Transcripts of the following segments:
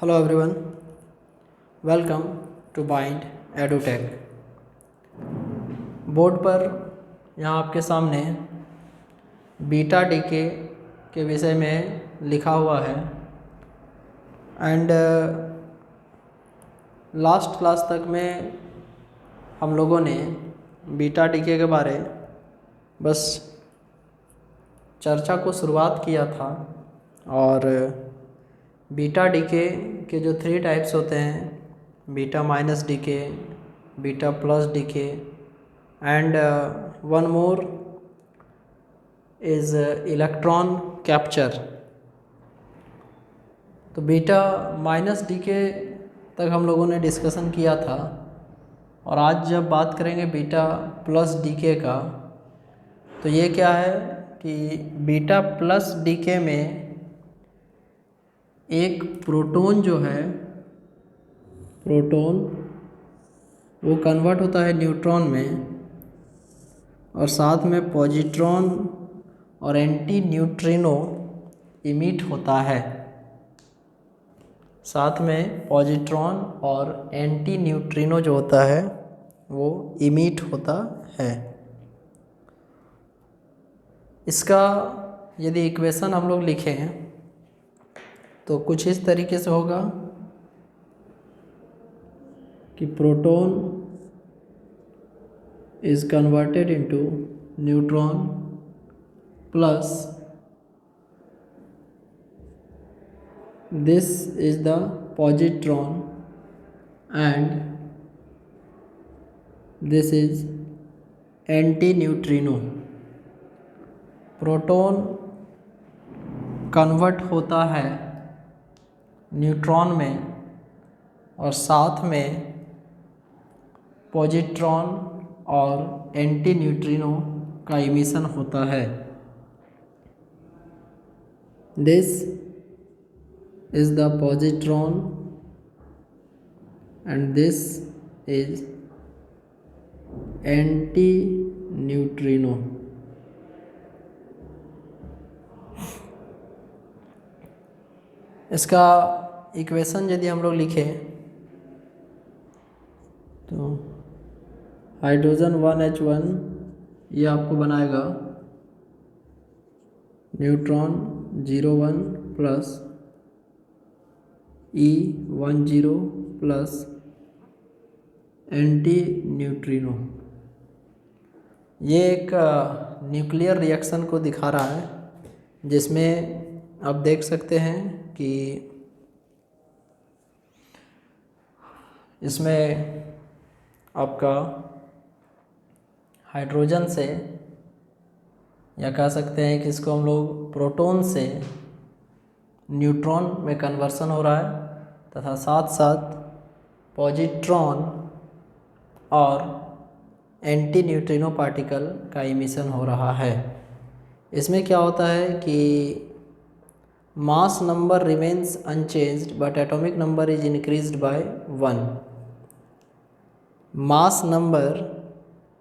Hello everyone, welcome to Bind Edutech. Board पर यहाँ आपके सामने बीटा डीके के विषय में लिखा हुआ है एंड लास्ट क्लास तक में हम लोगों ने बीटा डीके के बारे बस चर्चा को शुरुआत किया था। और बीटा डीके के जो 3 टाइप्स होते हैं, beta minus decay, beta plus decay and one more is electron capture. तो बीटा माइनस डीके तक हम लोगों ने डिस्कशन किया था और आज जब बात करेंगे बीटा प्लस डीके का, तो ये क्या है कि बीटा प्लस डीके में एक प्रोटॉन जो है, प्रोटॉन वो कन्वर्ट होता है न्यूट्रॉन में और साथ में पॉजिट्रॉन और एंटी न्यूट्रिनो इमिट होता है। साथ में पॉजिट्रॉन और एंटी न्यूट्रिनो जो होता है वो इमिट होता है। इसका यदि इक्वेशन हम लोग लिखें तो कुछ इस तरीके से होगा कि proton is converted into neutron plus this is the positron and this is anti-neutrino। Proton convert होता है न्यूट्रॉन में और साथ में पॉजिट्रॉन और एंटी न्यूट्रिनो का इमिशन होता है। This is the positron and this is anti neutrino. इसका इक्वेशन यदि हम लोग लिखें तो हाइड्रोजन 1H1 ये आपको बनाएगा neutron 01 plus E10 plus anti neutrino. ये एक न्यूक्लियर रिएक्शन को दिखा रहा है जिसमें आप देख सकते हैं कि इसमें आपका हाइड्रोजन से, या कह सकते हैं कि इसको हम लोग प्रोटॉन से न्यूट्रॉन में कन्वर्सन हो रहा है तथा साथ साथ पॉजिट्रॉन और एंटी न्यूट्रिनो पार्टिकल का इमिशन हो रहा है। इसमें क्या होता है कि mass number remains unchanged but atomic number is increased by 1। Mass number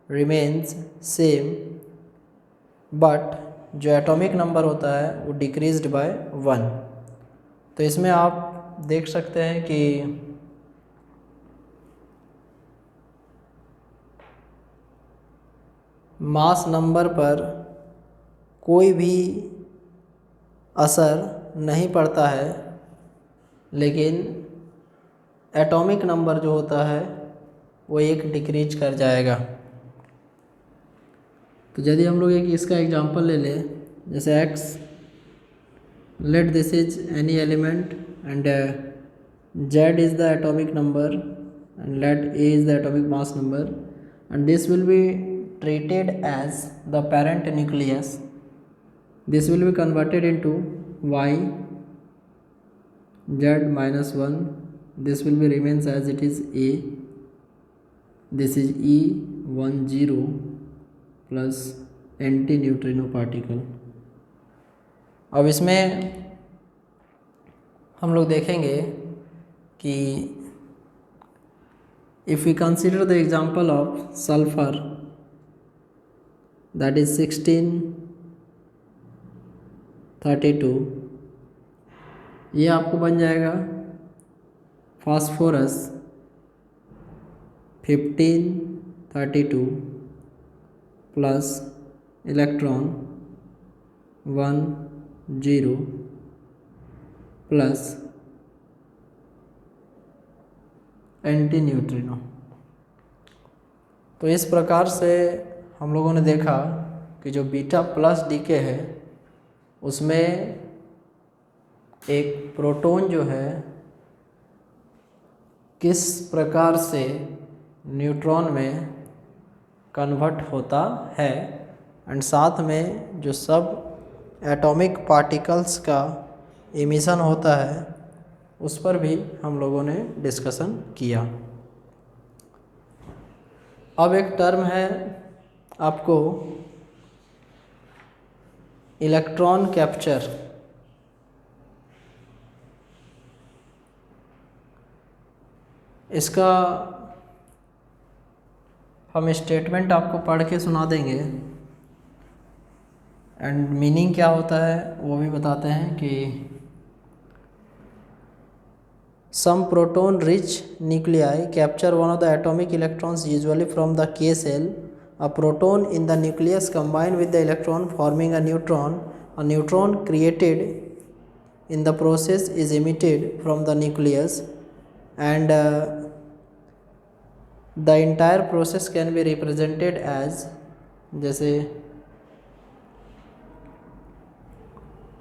remains same but जो एटॉमिक नंबर होता है वो डिक्रीज्ड बाय 1। तो इसमें आप देख सकते हैं कि मास नंबर पर कोई भी असर नहीं पड़ता है, लेकिन एटॉमिक नंबर जो होता है वो एक डिक्रीज कर जाएगा। तो यदि हम लोग एक इसका एग्जांपल ले लें, जैसे x, let this is any element and z is the atomic number and let a is the atomic mass number and this will be treated as the parent nucleus. This will be converted into y z minus 1. This will be remains as it is a. This is E10 plus anti neutrino particle. अब इसमें हम लोग देखेंगे कि if we consider the example of sulfur that is 1632, ये आपको बन जाएगा phosphorus 1532 plus electron 10 plus anti neutrino. तो इस प्रकार से हम लोगों ने देखा कि जो बीटा प्लस डीके है उसमें एक प्रोटॉन जो है किस प्रकार से न्यूट्रॉन में कन्वर्ट होता है, एंड साथ में जो सब एटॉमिक पार्टिकल्स का इमिशन होता है उस पर भी हम लोगों ने डिस्कशन किया। अब एक टर्म है आपको इलेक्ट्रॉन कैप्चर। इसका हम स्टेटमेंट आपको पढ़ के सुना देंगे एंड मीनिंग क्या होता है वो भी बताते हैं कि some proton rich nuclei capture one of the atomic electrons usually from the K cell. A proton in the nucleus combine with the electron forming a neutron. A neutron created in the process is emitted from the nucleus, and the entire process can be represented as, जैसे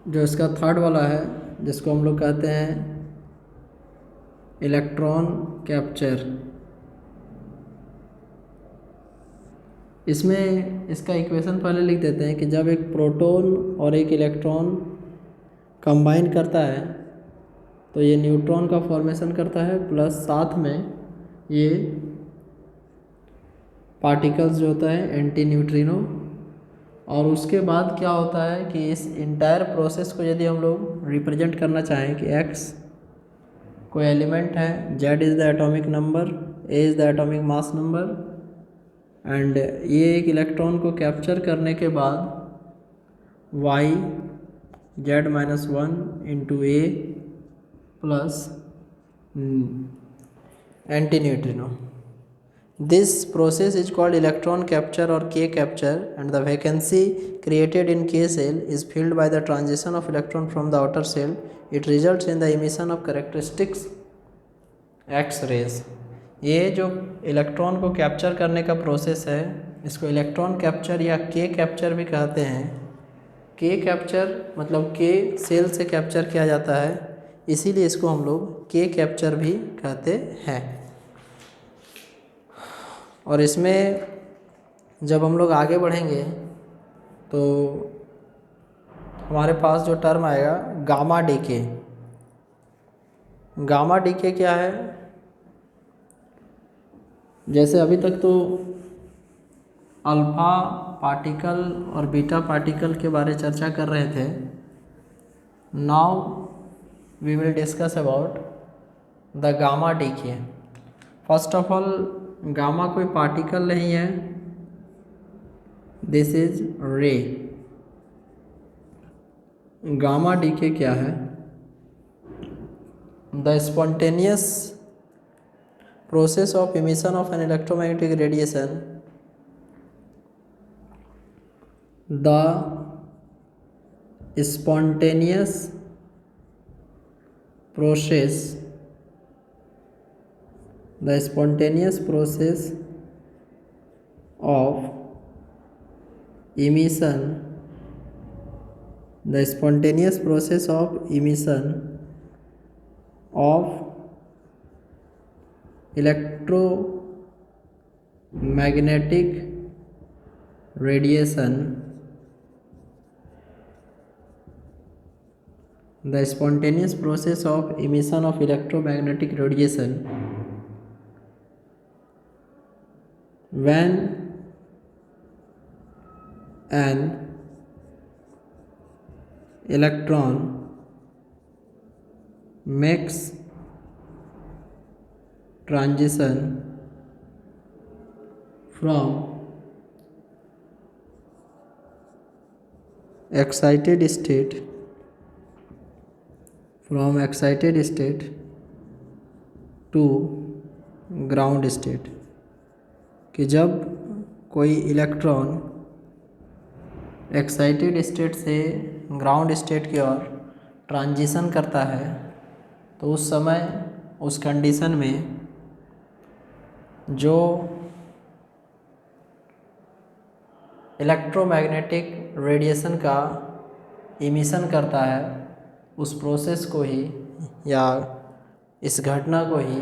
जो इसका third वाला है जिसको हम लोग कहते हैं इलेक्ट्रॉन कैप्चर, इसमें इसका इक्वेशन पहले लिख देते हैं कि जब एक प्रोटॉन और एक इलेक्ट्रॉन कंबाइन करता है तो ये न्यूट्रॉन का फॉर्मेशन करता है, प्लस साथ में ये पार्टिकल्स जो होता है एंटी न्यूट्रिनो। और उसके बाद क्या होता है कि इस इंटायर प्रोसेस को यदि हम लोग रिप्रेजेंट करना चाहें कि एक्स कोई एलिमेंट है, Z is the atomic number, A is the atomic mass number, and ये एक इलेक्ट्रॉन को कैप्चर करने के बाद Y Z-1 into A plus anti neutrino. This process is called electron capture or K capture, and the vacancy created in K cell is filled by the transition of electron from the outer shell. It results in the emission of characteristics X rays. ये जो electron को capture करने का process है इसको electron capture या K capture भी कहते हैं। K कैप्चर मतलब K सेल से कैप्चर किया जाता है, इसीलिए इसको हम लोग K कैप्चर भी कहते हैं। और इसमें जब हम लोग आगे बढ़ेंगे तो हमारे पास जो टर्म आएगा गामा डीके। गामा डीके क्या है? जैसे अभी तक तो अल्फ़ा पार्टिकल और बीटा पार्टिकल के बारे चर्चा कर रहे थे। Now we will discuss about the gamma decay. First of all gamma कोई पार्टिकल नहीं है, this is ray. Gamma decay क्या है? The spontaneous process of emission of an electromagnetic radiation, the spontaneous process of emission of electromagnetic radiation, the spontaneous process of emission of electromagnetic radiation when an electron makes transition from excited state to ground state, कि जब कोई electron excited state से ground state की ओर transition करता है तो उस समय उस कंडीशन में जो इलेक्ट्रोमैग्नेटिक रेडिएशन का इमिशन करता है उस प्रोसेस को ही या इस घटना को ही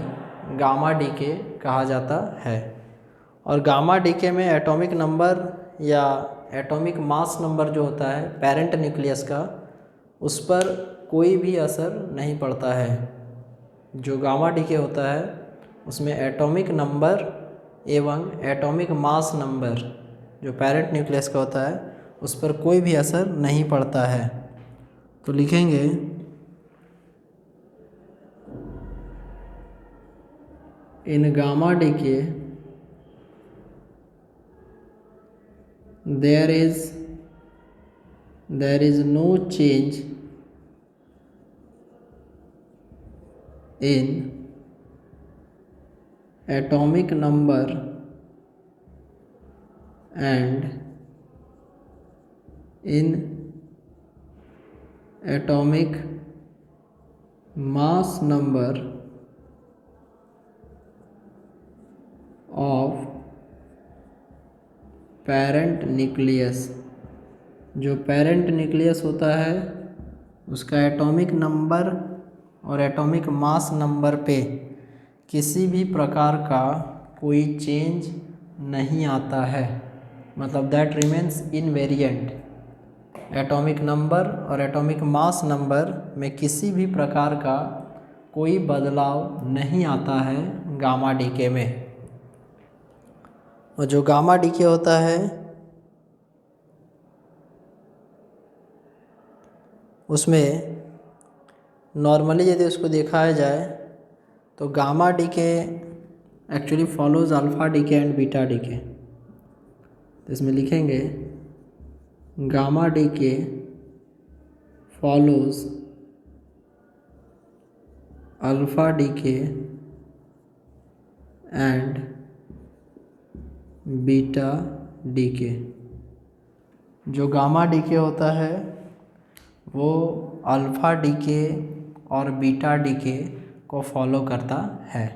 गामा डीके कहा जाता है। और गामा डीके में एटॉमिक नंबर या एटॉमिक मास नंबर जो होता है पेरेंट न्यूक्लियस का, उस पर कोई भी असर नहीं पड़ता है। जो गामा डीके होता है उसमें एटॉमिक नंबर एवं एटॉमिक मास नंबर जो पेरेंट न्यूक्लियस का होता है उस पर कोई भी असर नहीं पड़ता है। तो लिखेंगे in gamma DK there is no change in atomic number and in atomic mass number of parent nucleus. जो पेरेंट न्यूक्लियस होता है उसका एटॉमिक नंबर और एटॉमिक मास नंबर पे किसी भी प्रकार का कोई चेंज नहीं आता है, मतलब that remains invariant. Atomic number और एटॉमिक मास नंबर में किसी भी प्रकार का कोई बदलाव नहीं आता है गामा डीके में। और जो गामा डीके होता है उसमें नॉर्मली यदि उसको दिखाया जाए तो gamma decay actually follows alpha decay and beta decay. तो इसमें लिखेंगे gamma decay follows alpha decay and beta decay. जो गामा डीके होता है वो अल्फ़ा डीके और बीटा डीके को फॉलो करता है।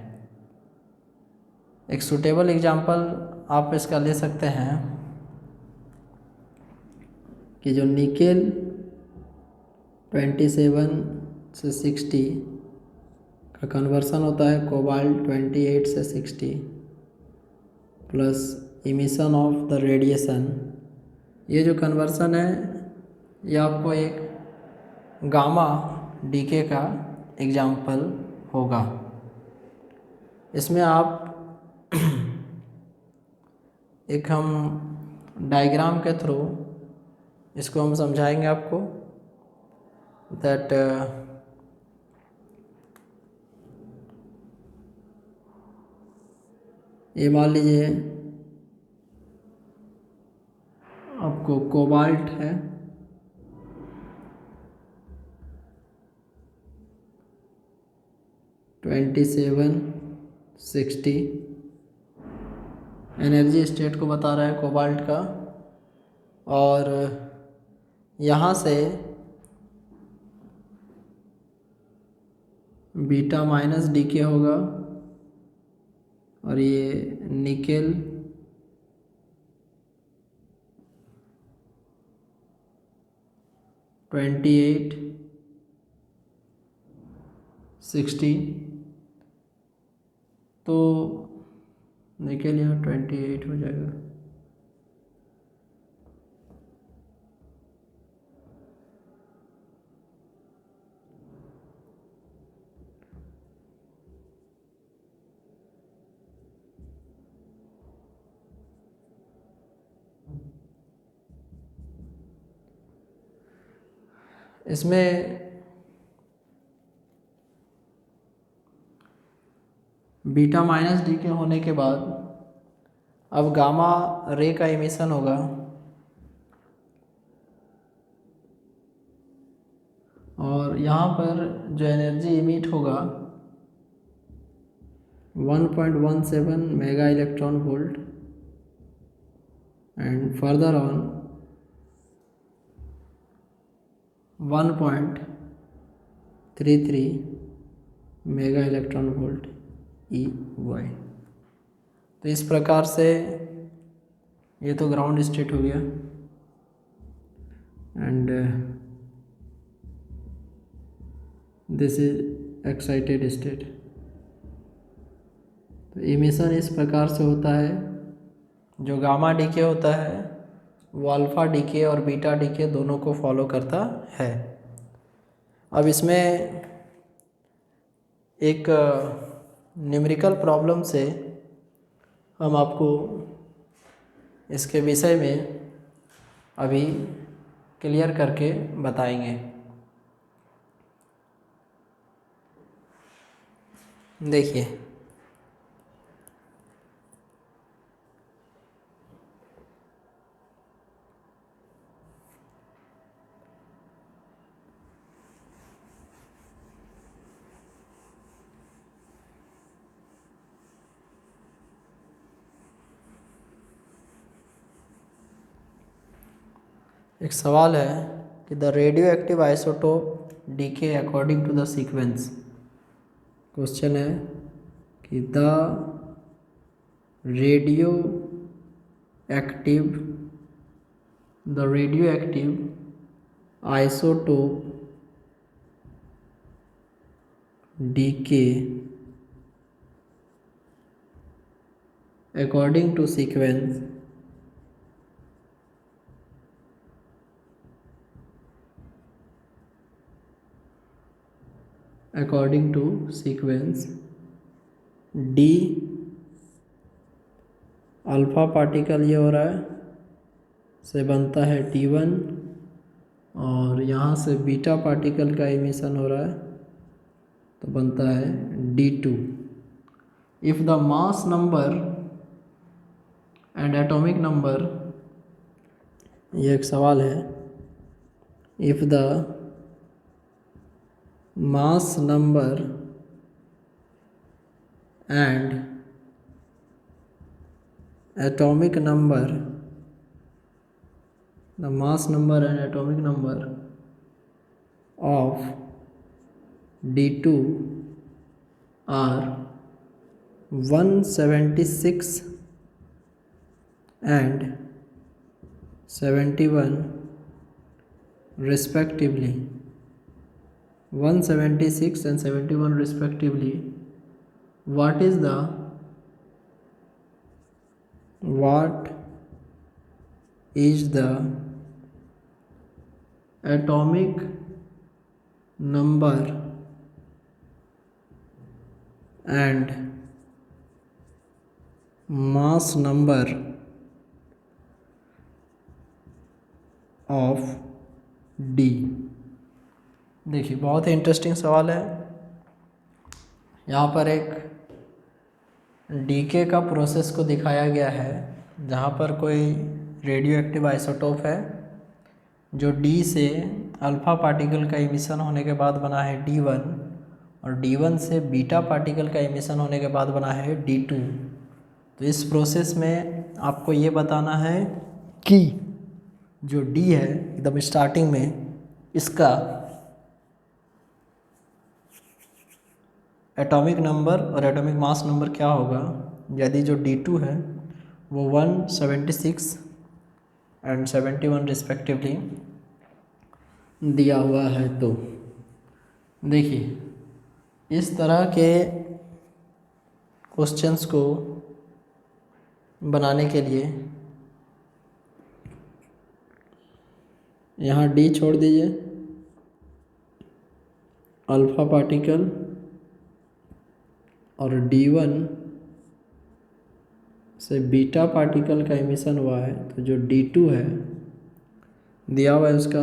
एक सूटेबल एग्जांपल आप इसका ले सकते हैं कि जो निकेल 27 से 60 का कन्वर्सन होता है कोबाल्ट 28 से 60 plus emission of the radiation, ये जो कन्वर्सन है ये आपको एक गामा डीके का एग्जाम्पल होगा। इसमें आप एक हम डायग्राम के थ्रू इसको हम समझाएंगे आपको दैट ये मान लीजिए आपको कोबाल्ट है, (27, 60) एनर्जी स्टेट को बता रहा है कोबाल्ट का। और यहाँ से बीटा माइनस डीके होगा और ये निकेल (28, 60) तो निकेल यहाँ 28 हो जाएगा। इसमें बीटा माइनस डी के होने के बाद अब गामा रे का इमिशन होगा और यहाँ पर जो एनर्जी इमिट होगा 1.17 mega electron volt, and further on 1.33 mega electron volt EY। तो इस प्रकार से ये तो ग्राउंड स्टेट हो गया, and this is excited state. तो इमिशन इस प्रकार से होता है। जो गामा डीके होता है वो अल्फ़ा डीके और बीटा डीके दोनों को फॉलो करता है। अब इसमें एक न्यूमेरिकल प्रॉब्लम से हम आपको इसके विषय में अभी क्लियर करके बताएंगे। देखिए, एक सवाल है कि the radioactive isotope decay according to the sequence. Question है कि the radioactive isotope decay according to sequence the alpha particle ये हो रहा है से बनता है T1, और यहाँ से बीटा पार्टिकल का इमिशन हो रहा है तो बनता है D2। If the mass number and atomic number, ये एक सवाल है, if the mass number and atomic number, the mass number and atomic number of D2 are 176 and 71 respectively, 176 and 71 respectively, what is the atomic number and mass number of D। देखिए, बहुत ही interesting सवाल है। यहाँ पर एक DK का process को दिखाया गया है, जहाँ पर कोई रेडियो एक्टिव आइसोटोप है जो डी से अल्फ़ा पार्टिकल का इमिशन होने के बाद बना है D1, और D1 से बीटा पार्टिकल का इमिशन होने के बाद बना है D2। तो इस प्रोसेस में आपको ये बताना है कि जो D है एकदम स्टार्टिंग में, इसका एटॉमिक नंबर और एटॉमिक मास नंबर क्या होगा यदि जो D2 है वो 176 एंड 71 रिस्पेक्टिवली दिया हुआ है। तो देखिए, इस तरह के क्वेश्चंस को बनाने के लिए यहाँ D छोड़ दीजिए, अल्फ़ा पार्टिकल और D1 से बीटा पार्टिकल का इमिशन हुआ है, तो जो D2 है दिया हुआ है उसका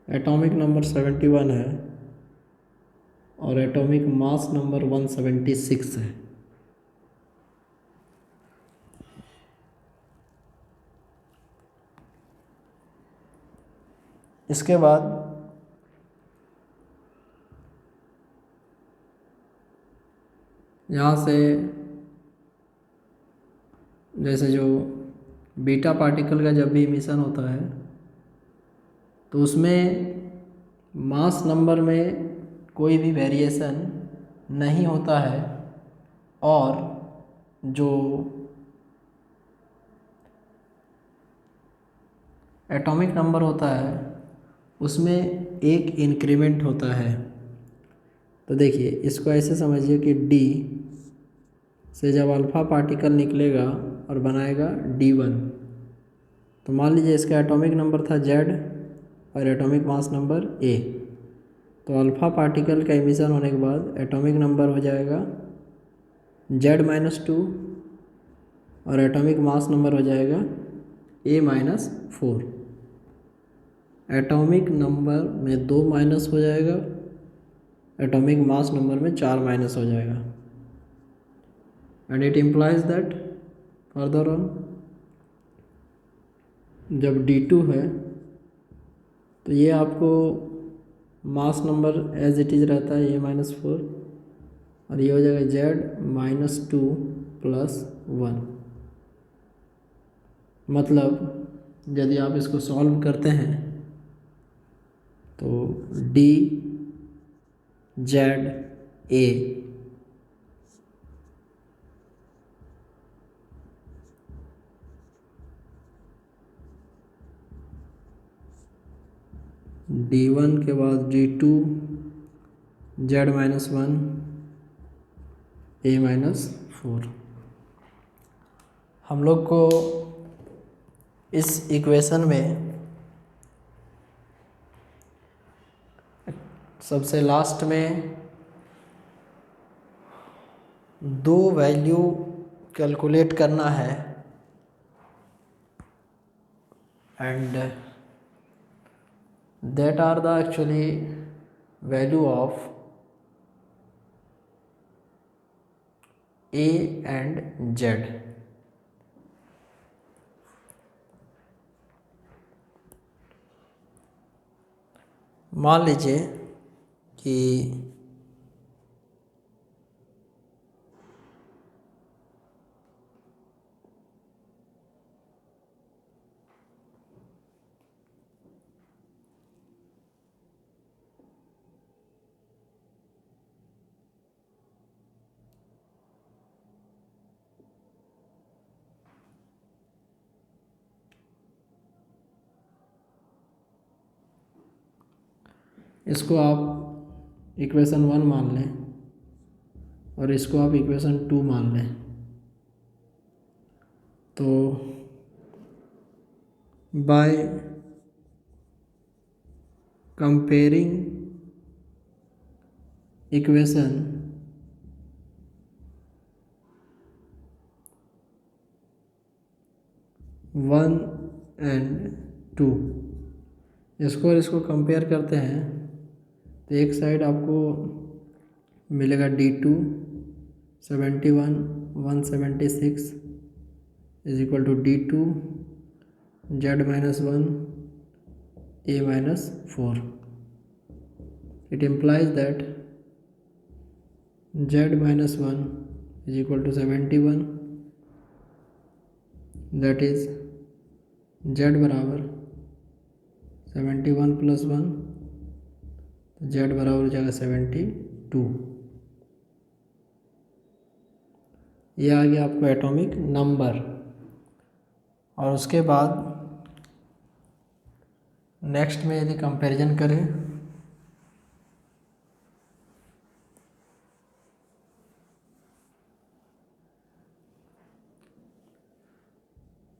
एटॉमिक नंबर 71 है और एटॉमिक मास नंबर 176 है। इसके बाद यहाँ से जैसे जो बीटा पार्टिकल का जब भी इमिशन होता है तो उसमें मास नंबर में कोई भी वेरिएशन नहीं होता है और जो एटॉमिक नंबर होता है उसमें एक इंक्रीमेंट होता है। तो देखिए इसको ऐसे समझिए कि डी से जब अल्फ़ा पार्टिकल निकलेगा और बनाएगा D1, तो मान लीजिए इसका एटॉमिक नंबर था Z और एटॉमिक मास नंबर A, तो अल्फ़ा पार्टिकल का इमिशन होने के बाद एटॉमिक नंबर हो जाएगा Z-2 और एटॉमिक मास नंबर हो जाएगा A-4। एटॉमिक नंबर में 2 माइनस हो जाएगा, एटॉमिक मास नंबर में 4 माइनस हो जाएगा। And it implies that further on जब D2 है तो ये आपको mass number as it is रहता है A-4 और ये हो जाएगा Z-2 + 1। मतलब यदि आप इसको सॉल्व करते हैं तो DZA D1 के बाद D2 Z-1 A-4। हम लोग को इस इक्वेशन में सबसे लास्ट में 2 वैल्यू कैलकुलेट करना है and that are the actually value of A and Z। मान लीजिए कि इसको आप इक्वेशन 1 मान लें और इसको आप इक्वेशन 2 मान लें, तो बाय कंपेयरिंग इक्वेशन 1 एंड 2 इसको और इसको कंपेयर करते हैं तो एक साइड आपको मिलेगा D2 71 176 is equal to D2 Z-1 A-4। It implies that Z-1 is equal to 71, that is Z बराबर 71 + 1, तो Z बराबर हो जाएगा 72। ये आ गया आपको एटॉमिक नंबर। और उसके बाद नेक्स्ट में यदि कंपैरिजन करें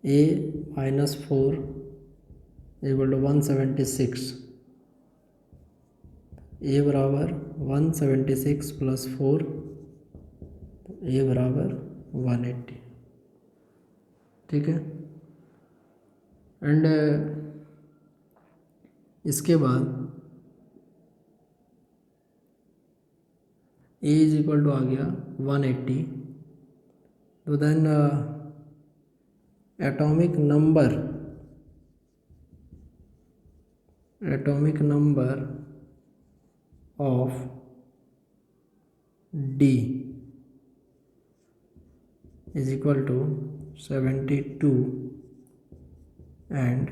A-4 इक्वल टू 176, A बराबर 176 + 4, A बराबर 180। ठीक है। एंड इसके बाद A इज इक्वल टू आ गया 180, तो then atomic number of D is equal to 72 and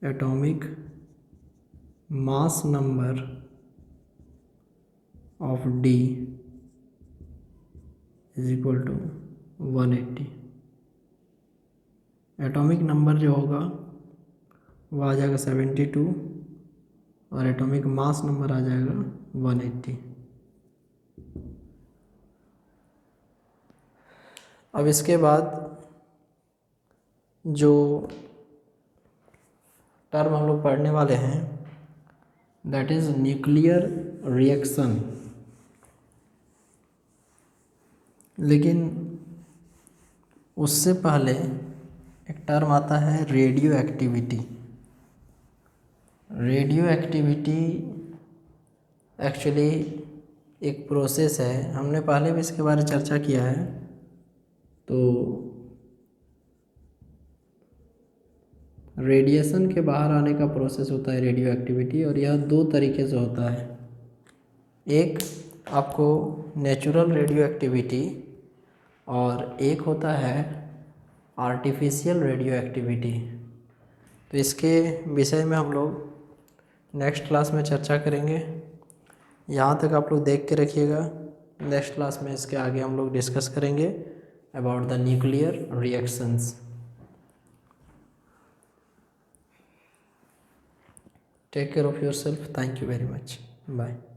atomic mass number of D is equal to 180। Atomic number जो होगा वो आ जाएगा 72 और एटॉमिक मास नंबर आ जाएगा 180। अब इसके बाद जो टर्म हम लोग पढ़ने वाले हैं दैट इज़ न्यूक्लियर रिएक्शन। लेकिन उससे पहले एक टर्म आता है radio activity. Radio activity actually एक प्रोसेस है, हमने पहले भी इसके बारे में चर्चा किया है। तो रेडिएशन के बाहर आने का प्रोसेस होता है रेडियो एक्टिविटी, और यह दो तरीके से होता है। एक आपको नेचुरल रेडियो एक्टिविटी और एक होता है आर्टिफिशियल रेडियो एक्टिविटी। तो इसके विषय में हम लोग नेक्स्ट क्लास में चर्चा करेंगे। यहाँ तक आप लोग देख के रखिएगा, नेक्स्ट क्लास में इसके आगे हम लोग डिस्कस करेंगे about the nuclear reactions. Take care of yourself. Thank you very much. Bye.